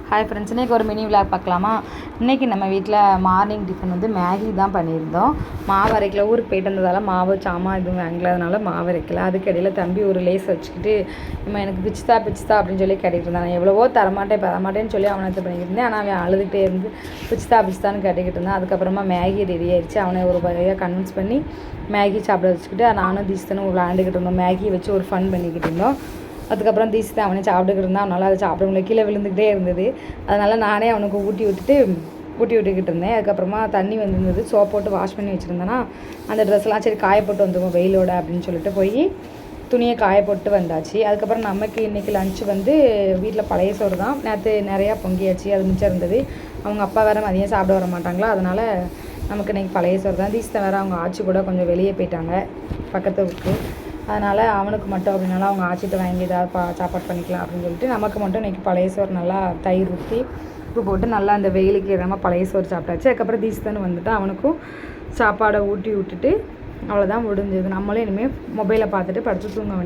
Hi friends, இன்றைக்கி ஒரு mini vlog பார்க்கலாமா? இன்றைக்கி நம்ம வீட்டில் மார்னிங் டிஃபன் வந்து மேகி தான் பண்ணியிருந்தோம். மாவு அரைக்கல, ஊருக்கு போயிட்டு வந்ததால் மாவு சாமான் எதுவும் வாங்கலாதனால மாவு அரைக்கல. அதுக்கு இடையில் தம்பி ஒரு லேஸ் வச்சுக்கிட்டு நம்ம எனக்கு பிச்சுத்தா அப்படின்னு சொல்லி கேட்டுக்கிட்டு இருந்தான். எவ்வளவோ தரமாட்டேன்னு சொல்லி அவனை இது பண்ணிக்கிட்டு இருந்தேன். ஆனால் அவன் அழுதுகிட்டே இருந்து பிச்சுத்தான்னு கேட்டுக்கிட்டு இருந்தான். அதுக்கப்புறமா மேகி ரெடி ஆயிடுச்சு. அவனை ஒரு வகையாக கன்வின்ஸ் பண்ணி மேகி சாப்பிட வச்சுக்கிட்டு நானும் தீஸ்தனும் விளையாண்டுக்கிட்டு இருந்தோம். மேகி வச்சு ஒரு ஃபன் பண்ணிக்கிட்டு இருந்தோம். அதுக்கப்புறம் தீசித்து அவனே சாப்பிட்டுக்கிட்டு இருந்தான். அவனால் அதை சாப்பிட முடியல, கீழே விழுந்துக்கிட்டே இருந்தது. அதனால் நானே அவனுக்கு ஊட்டி விட்டுக்கிட்டு இருந்தேன். அதுக்கப்புறமா தண்ணி வந்துருந்தது, சோப் போட்டு வாஷ் பண்ணி வச்சுருந்தேன்னா அந்த ட்ரெஸ்லாம் சரி காய போட்டு வந்துருவோம் வெயிலோட அப்படின்னு சொல்லிட்டு போய் துணியை காய போட்டு வந்தாச்சு. அதுக்கப்புறம் நமக்கு இன்றைக்கி லஞ்சு வந்து வீட்டில் பழைய சோறு தான். நேற்று நிறையா பொங்கியாச்சு, அது மிச்சம் இருந்தது. அவங்க அப்பா வேறு மதியம் சாப்பிட வர மாட்டாங்களா, அதனால் நமக்கு இன்றைக்கி பழைய சோறு தான். தீசித்தை வேறு அவங்க ஆட்சி கூட கொஞ்சம் வெளியே போயிட்டாங்க பக்கத்து ஊருக்கு. அதனால் அவனுக்கு மட்டும் அப்படின்னால அவங்க ஆச்சிட்டு வாங்கி ஏதாவது சாப்பாடு பண்ணிக்கலாம் அப்படின்னு சொல்லிட்டு நமக்கு மட்டும் இன்றைக்கி பழைய சோறு நல்லா தயிர் ஊற்றி உப்பு போட்டு நல்லா அந்த வெயிலுக்கு ஏறாமல் பழைய சோறு சாப்பிட்டாச்சு. அதுக்கப்புறம் தீசித்தன் வந்துட்டு அவனுக்கும் சாப்பாடை ஊட்டி விட்டுட்டு அவ்வளோதான் முடிஞ்சது. நம்மளும் இனிமேல் மொபைலை பார்த்துட்டு படுத்து தூங்க வேண்டியது.